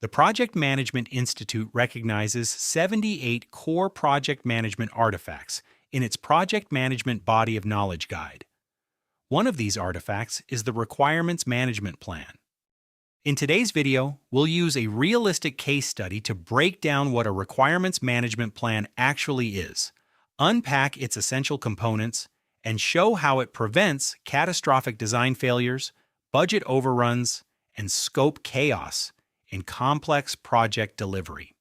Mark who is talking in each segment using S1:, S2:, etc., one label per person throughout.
S1: The Project Management Institute recognizes 78 core project management artifacts in its Project Management Body of Knowledge Guide. One of these artifacts is the Requirements Management Plan. In today's video, we'll use a realistic case study to break down what a requirements management plan actually is, unpack its essential components, and show how it prevents catastrophic design failures, budget overruns, and scope chaos in complex project delivery.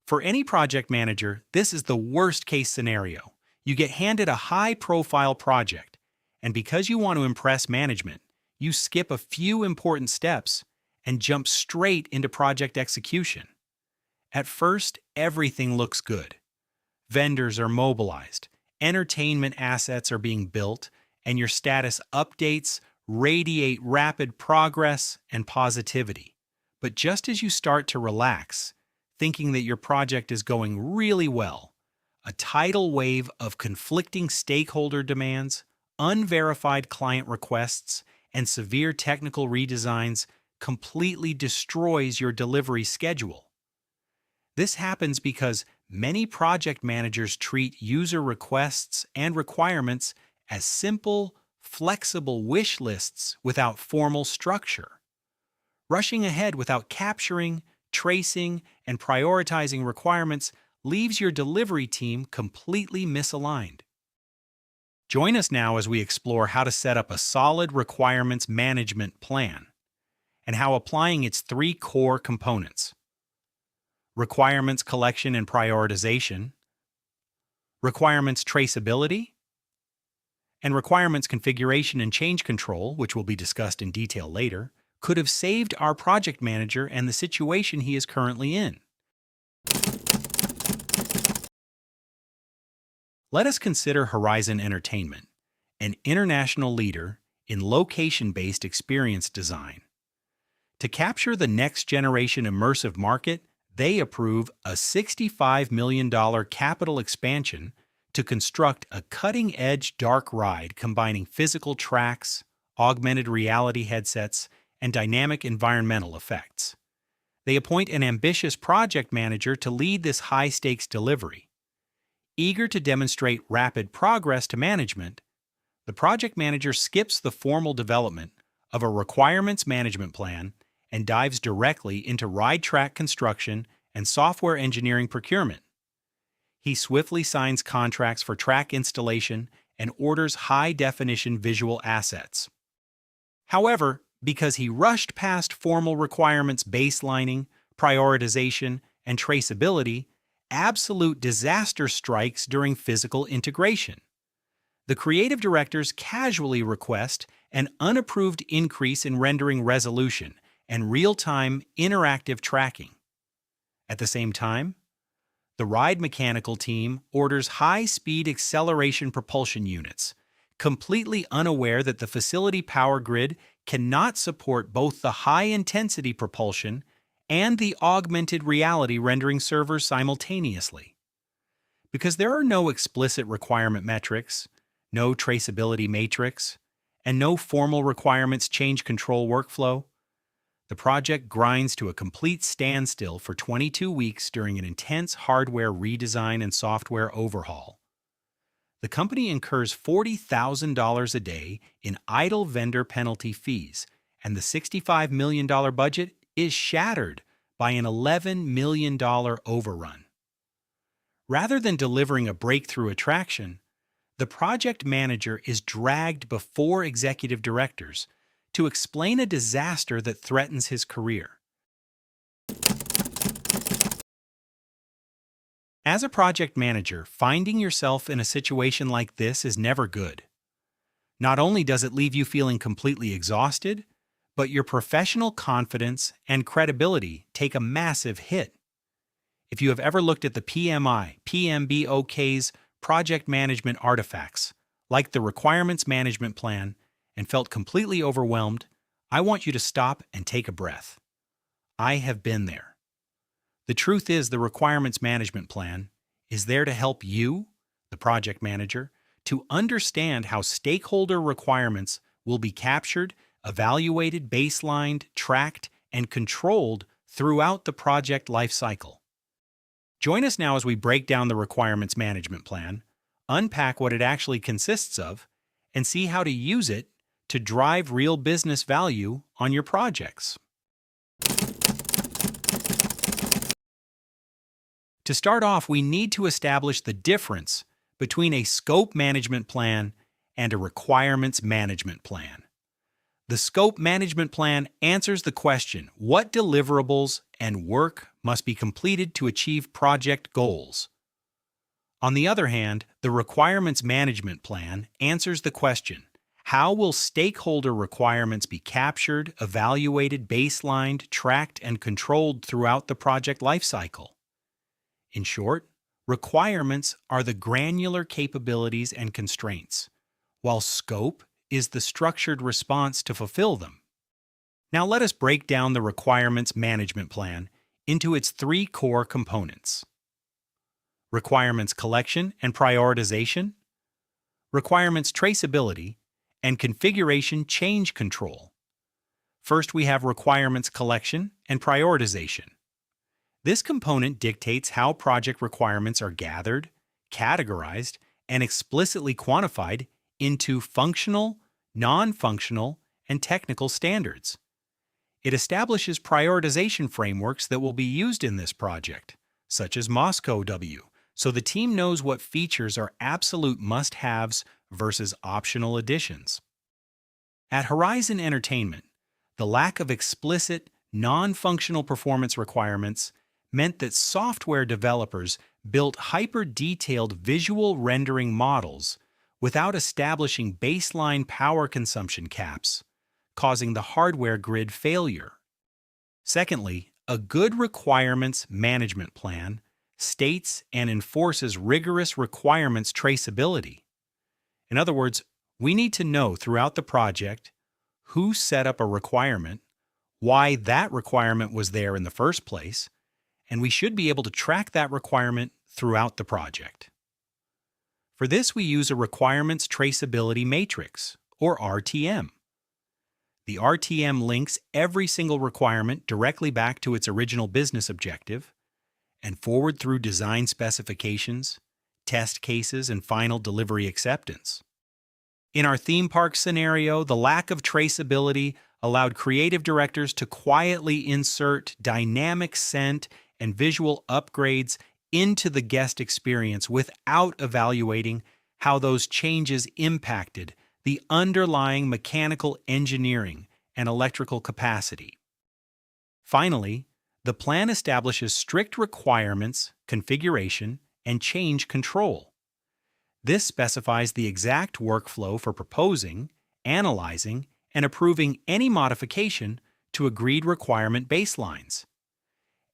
S1: For any project manager, this is the worst-case scenario. You get handed a high-profile project, and because you want to impress management, you skip a few important steps and jump straight into project execution. At first, everything looks good. Vendors are mobilized, entertainment assets are being built, and your status updates radiate rapid progress and positivity. But just as you start to relax, thinking that your project is going really well, a tidal wave of conflicting stakeholder demands, unverified client requests, and severe technical redesigns completely destroys your delivery schedule. This happens because many project managers treat user requests and requirements as simple, flexible wish lists without formal structure. Rushing ahead without capturing, tracing, and prioritizing requirements leaves your delivery team completely misaligned. Join us now as we explore how to set up a solid requirements management plan and how applying its three core components: requirements collection and prioritization, requirements traceability, and requirements configuration and change control, which will be discussed in detail later, could have saved our project manager and the situation he is currently in. Let us consider Horizon Entertainment, an international leader in location-based experience design. To capture the next-generation immersive market, they approve a $65 million capital expansion to construct a cutting-edge dark ride combining physical tracks, augmented reality headsets, and dynamic environmental effects. They appoint an ambitious project manager to lead this high-stakes delivery. Eager to demonstrate rapid progress to management, the project manager skips the formal development of a requirements management plan and dives directly into ride track construction and software engineering procurement. He swiftly signs contracts for track installation and orders high-definition visual assets. However, because he rushed past formal requirements baselining, prioritization, and traceability, absolute disaster strikes during physical integration. The creative directors casually request an unapproved increase in rendering resolution and real-time interactive tracking. At the same time, the ride mechanical team orders high-speed acceleration propulsion units, completely unaware that the facility power grid cannot support both the high-intensity propulsion and the augmented reality rendering servers simultaneously. Because there are no explicit requirement metrics, no traceability matrix, and no formal requirements change control workflow, the project grinds to a complete standstill for 22 weeks during an intense hardware redesign and software overhaul. The company incurs $40,000 a day in idle vendor penalty fees, and the $65 million budget is shattered by an $11 million overrun. Rather than delivering a breakthrough attraction, the project manager is dragged before executive directors to explain a disaster that threatens his career. As a project manager, finding yourself in a situation like this is never good. Not only does it leave you feeling completely exhausted, but your professional confidence and credibility take a massive hit. If you have ever looked at the PMBOK's project management artifacts, like the Requirements Management Plan, and felt completely overwhelmed, I want you to stop and take a breath. I have been there. The truth is, the Requirements Management Plan is there to help you, the project manager, to understand how stakeholder requirements will be captured, evaluated, baselined, tracked, and controlled throughout the project lifecycle. Join us now as we break down the requirements management plan, unpack what it actually consists of, and see how to use it to drive real business value on your projects. To start off, we need to establish the difference between a scope management plan and a requirements management plan. The scope management plan answers the question, what deliverables and work must be completed to achieve project goals? On the other hand, the requirements management plan answers the question, how will stakeholder requirements be captured, evaluated, baselined, tracked, and controlled throughout the project lifecycle? In short, requirements are the granular capabilities and constraints, while scope is the structured response to fulfill them. Now let us break down the requirements management plan into its three core components: requirements collection and prioritization, requirements traceability, and configuration change control. First, we have requirements collection and prioritization. This component dictates how project requirements are gathered, categorized, and explicitly quantified into functional, non-functional, and technical standards. It establishes prioritization frameworks that will be used in this project, such as Moscow W, so the team knows what features are absolute must-haves versus optional additions. At Horizon Entertainment, the lack of explicit, non-functional performance requirements meant that software developers built hyper-detailed visual rendering models without establishing baseline power consumption caps, causing the hardware grid failure. Secondly, a good requirements management plan states and enforces rigorous requirements traceability. In other words, we need to know throughout the project who set up a requirement, why that requirement was there in the first place, and we should be able to track that requirement throughout the project. For this, we use a requirements traceability matrix, or RTM. The RTM links every single requirement directly back to its original business objective and forward through design specifications, test cases, and final delivery acceptance. In our theme park scenario, the lack of traceability allowed creative directors to quietly insert dynamic scent and visual upgrades into the guest experience without evaluating how those changes impacted the underlying mechanical engineering and electrical capacity. Finally, the plan establishes strict requirements, configuration, and change control. This specifies the exact workflow for proposing, analyzing, and approving any modification to agreed requirement baselines.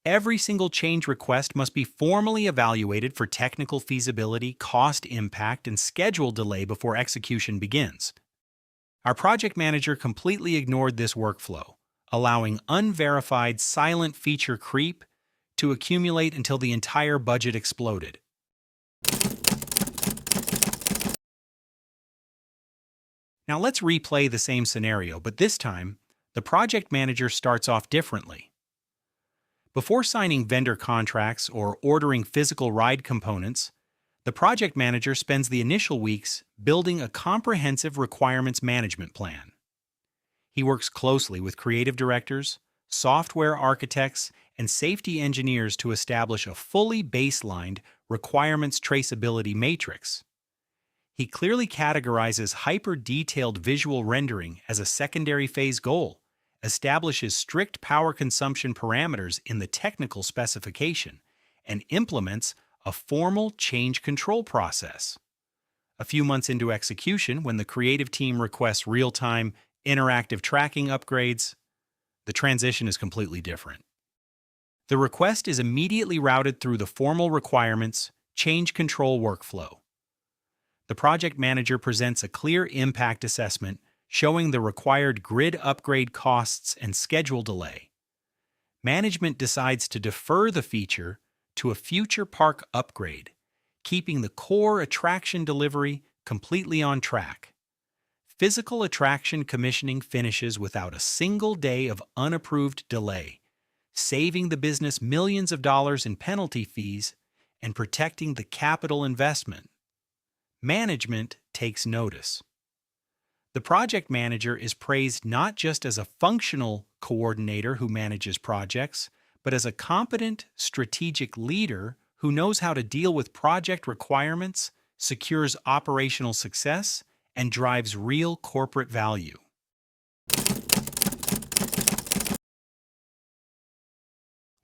S1: Every single change request must be formally evaluated for technical feasibility, cost impact, and schedule delay before execution begins. Our project manager completely ignored this workflow, allowing unverified silent feature creep to accumulate until the entire budget exploded. Now let's replay the same scenario, but this time, the project manager starts off differently. Before signing vendor contracts or ordering physical ride components, the project manager spends the initial weeks building a comprehensive requirements management plan. He works closely with creative directors, software architects, and safety engineers to establish a fully baselined requirements traceability matrix. He clearly categorizes hyper-detailed visual rendering as a secondary phase goal, establishes strict power consumption parameters in the technical specification, and implements a formal change control process. A few months into execution, when the creative team requests real-time, interactive tracking upgrades, the transition is completely different. The request is immediately routed through the formal requirements change control workflow. The project manager presents a clear impact assessment showing the required grid upgrade costs and schedule delay. Management decides to defer the feature to a future park upgrade, keeping the core attraction delivery completely on track. physical attraction commissioning finishes without a single day of unapproved delay, saving the business millions of dollars in penalty fees and protecting the capital investment. Management takes notice. The project manager is praised not just as a functional coordinator who manages projects, but as a competent strategic leader who knows how to deal with project requirements, secures operational success, and drives real corporate value.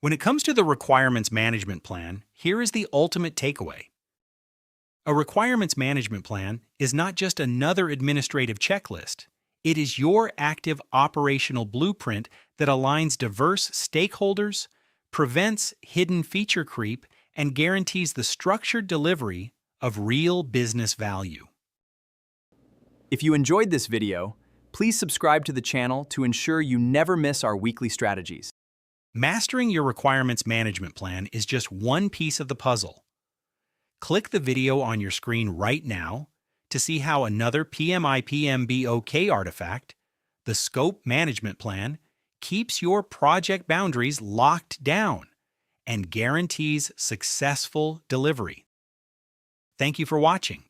S1: When it comes to the requirements management plan, here is the ultimate takeaway. A requirements management plan is not just another administrative checklist. It is your active operational blueprint that aligns diverse stakeholders, prevents hidden feature creep, and guarantees the structured delivery of real business value.
S2: If you enjoyed this video, please subscribe to the channel to ensure you never miss our weekly strategies.
S1: Mastering your requirements management plan is just one piece of the puzzle. Click the video on your screen right now to see how another PMBOK artifact, the Scope Management Plan, keeps your project boundaries locked down and guarantees successful delivery. Thank you for watching.